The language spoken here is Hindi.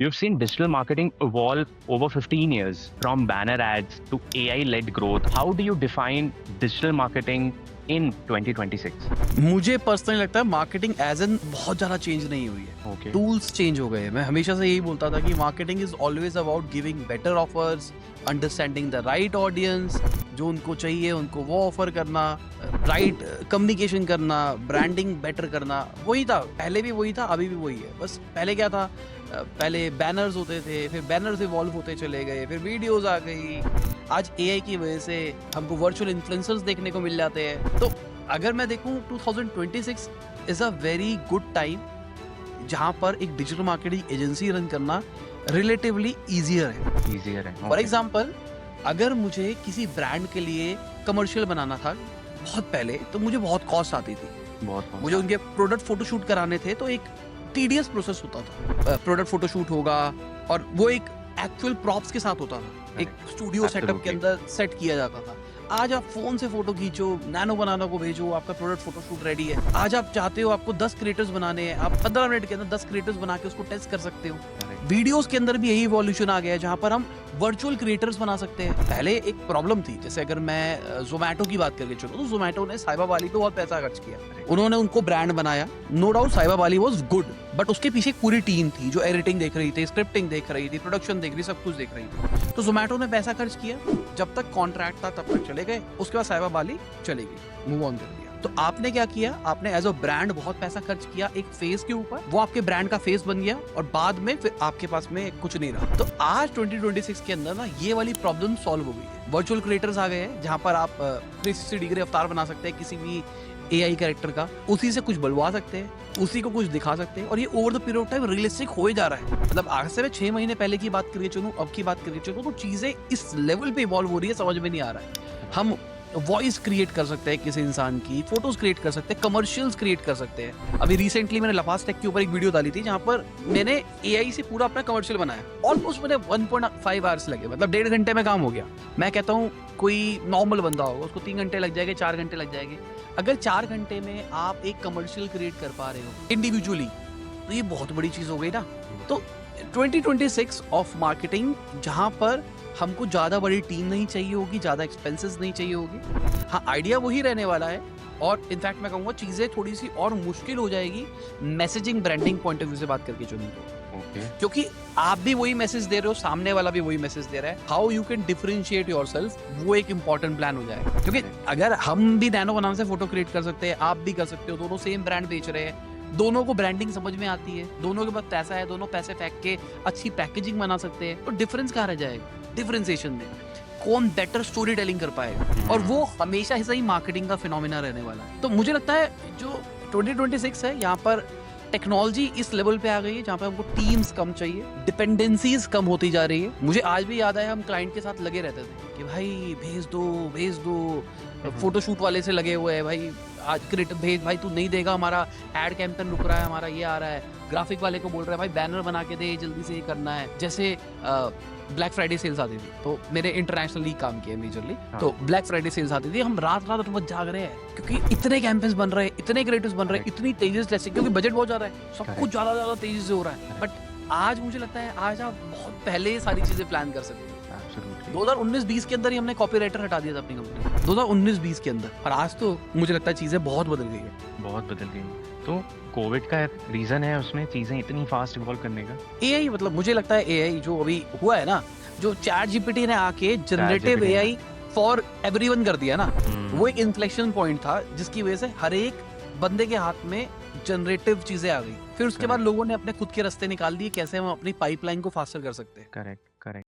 You've seen digital marketing evolve over 15 years, from banner ads to AI-led growth. How do you define digital marketing in 2026? मुझे पर्सनली लगता है मार्केटिंग एज एन बहुत ज़्यादा चेंज नहीं हुई है। Okay. टूल्स चेंज हो गए हैं। मैं हमेशा से यही बोलता था कि marketing is always about giving better offers, understanding the right audience, जो उनको चाहिए उनको वो ऑफर करना, राइट कम्युनिकेशन करना, ब्रांडिंग बेटर करना। वही था, पहले भी वही था, अभी भी वही है। बस पहले क्या था, पहले बैनर्स होते थे, फिर बैनर्स इवॉल्व होते चले गए, फिर वीडियोस आ गई। आज एआई की वजह से हमको वर्चुअल इन्फ्लुएंसर्स देखने को मिल जाते हैं। तो अगर मैं देखूं 2026 is a very good time जहां पर एक डिजिटल मार्केटिंग एजेंसी रन करना रिलेटिवली ईजियर है। Easier है। For Okay. एग्जाम्पल, अगर मुझे किसी ब्रांड के लिए कमर्शियल बनाना था बहुत पहले, तो मुझे बहुत कॉस्ट आती थी। बहुत मुझे उनके प्रोडक्ट फोटोशूट कराने थे, तो एक टीडियस प्रोसेस होता था। प्रोडक्ट फोटोशूट होगा और वो एक एक्चुअल प्रॉप्स के साथ होता था, एक स्टूडियो सेटअप के अंदर सेट किया जाता था। आज आप फोन से फोटो खींचो, नैनो बनाना को भेजो, आपका प्रोडक्ट फोटोशूट रेडी है। आज आप चाहते हो, आपको 10 क्रिएटर्स बनाने हैं, आप 15 मिनट के अंदर 10 क्रिएटर्स बना के उसको टेस्ट कर सकते हो। वीडियोस के अंदर भी यही इवोल्यूशन आ गया है, जहां पर हम वर्चुअल क्रिएटर्स बना सकते हैं। पहले एक प्रॉब्लम थी, जैसे अगर मैं जोमेटो की बात करके चलूं, तो जोमेटो ने साइबा वाली पे बहुत पैसा खर्च किया। उन्होंने उनको ब्रांड बनाया, नो डाउट साइबा वाली वाज गुड, बट उसके पीछे एक पूरी टीम थी जो एडिटिंग देख रही थी, स्क्रिप्टिंग देख रही थी, प्रोडक्शन देख रही, सब कुछ देख रही थी। तो जोमेटो ने पैसा खर्च किया, जब तक कॉन्ट्रैक्ट था तब तक चले गए, उसके बाद साइबा वाली चली गई, मूव ऑन कर दिया। तो आपने क्या किया, आपने एज अ ब्रांड बहुत पैसा खर्च किया एक फेस के ऊपर, वो आपके ब्रांड का फेस बन गया और बाद में फिर आपके पास में कुछ नहीं रहा। तो आज 2026 के अंदर ना ये वाली प्रॉब्लम सॉल्व हो गई है। वर्चुअल क्रिएटर्स आ गए हैं, जहां पर आप 360 डिग्री अवतार बना सकते हैं किसी भी एआई कैरेक्टर का, उसी से कुछ बुलवा सकते हैं, उसी को कुछ दिखा सकते हैं, और ये over the period of time realistic हो ही जा रहा है। मतलब आज से मैं 6 महीने पहले की बात करके चलूं, अब की बात करके चलूं, तो चीजें इस लेवल पे इवॉल्व हो रही है, समझ में नहीं आ रहा है। हम वॉइस क्रिएट कर सकते हैं किसी इंसान की, फोटोज क्रिएट कर सकते हैं, कमर्शियल्स क्रिएट कर सकते हैं। अभी रिसेंटली मैंने लफास टेक के ऊपर एक वीडियो डाली थी, जहां पर मैंने एआई से पूरा अपना कमर्शियल बनाया। ऑलमोस्ट मुझे 1.5 आवर्स लगे, मतलब 1.5 घंटे में काम हो गया। मैं कहता हूँ कोई नॉर्मल बंदा होगा उसको 3 घंटे लग जाएंगे, 4 घंटे लग जाएंगे। अगर 4 घंटे में आप एक कमर्शियल क्रिएट कर पा रहे हो इंडिविजुअली, तो ये बहुत बड़ी चीज हो गई ना। तो 2026 ऑफ मार्केटिंग, जहां पर हमको ज्यादा बड़ी टीम नहीं चाहिए होगी, ज्यादा एक्सपेंसेस नहीं चाहिए होगी। हाँ, आइडिया वही रहने वाला है, और इनफैक्ट मैं कहूँगा चीजें थोड़ी सी और मुश्किल हो जाएगी messaging branding point of view से बात करके चलूँ तो। Okay. क्योंकि आप भी वही मैसेज दे रहे हो, सामने वाला भी वही मैसेज दे रहा है। How you can differentiate yourself, वो एक इंपॉर्टेंट प्लान हो जाएगा। क्योंकि अगर हम भी नैनो बनाम से फोटो क्रिएट कर सकते हैं, आप भी कर सकते हो, दोनों सेम ब्रांड बेच रहे हैं, दोनों को ब्रांडिंग समझ में आती है, दोनों के पास पैसा है, दोनों पैसे फेंक के अच्छी पैकेजिंग बना सकते हैं, तो डिफरेंस कहाँ रह जाएगा? डिफरेंशिएशन में कौन बेटर स्टोरी टेलिंग कर पाएगा, और वो हमेशा से ही मार्केटिंग का फिनोमिना रहने वाला है। तो मुझे लगता है जो 2026 है, यहाँ पर टेक्नोलॉजी इस लेवल पे आ गई है जहाँ पे हमको टीम्स कम चाहिए, डिपेंडेंसीज कम होती जा रही है। मुझे आज भी याद है, हम क्लाइंट के साथ लगे रहते थे कि भाई भेज दो, फोटोशूट वाले से लगे हुए हैं, भाई आज क्रिएटर भेज, भाई तू नहीं देगा, हमारा एड कैंपेन रुक रहा है, हमारा ये आ रहा है। ग्राफिक वाले को बोल रहा है भाई बैनर बना के दे, जल्दी से ये करना है। जैसे ब्लैक फ्राइडे सेल्स आती थी, तो मैंने इंटरनेशनली काम किया मेजरली, तो ब्लैक फ्राइडे सेल्स आती थी, हम रात बज जाग रहे हैं, क्योंकि इतने कैंपेन्स बन रहे हैं, इतने क्रिएटर्स बन रहे हैं, इतनी तेजी से, क्योंकि बजट बहुत ज्यादा है, सब कुछ ज्यादा तेजी से हो रहा है। बट आज मुझे लगता है आज आप बहुत पहले ये सारी चीजें प्लान कर सकते हैं। 2019-20 के अंदर ही हमने कॉपीराइटर हटा दिया था अपनी कंपनी, 2019-20 के अंदर, और आज तो मुझे लगता है चीजें बहुत बदल गई है। बहुत बदल गई। तो कोविड का रीजन है उसमें चीजें इतनी फास्ट इवॉल्व करने का? एआई, मतलब मुझे लगता है एआई जो अभी हुआ है ना, जो चैट जीपीटी ने आके जनरेटिव एआई फॉर एवरीवन कर दिया ना, वो एक इन्फ्लेक्शन पॉइंट था, जिसकी वजह से हर एक बंदे के हाथ में जनरेटिव चीजें आ गई। फिर उसके बाद लोगों ने अपने खुद के रास्ते निकाल दिए, कैसे हम अपनी पाइपलाइन को फास्टर कर सकते हैं। करेक्ट।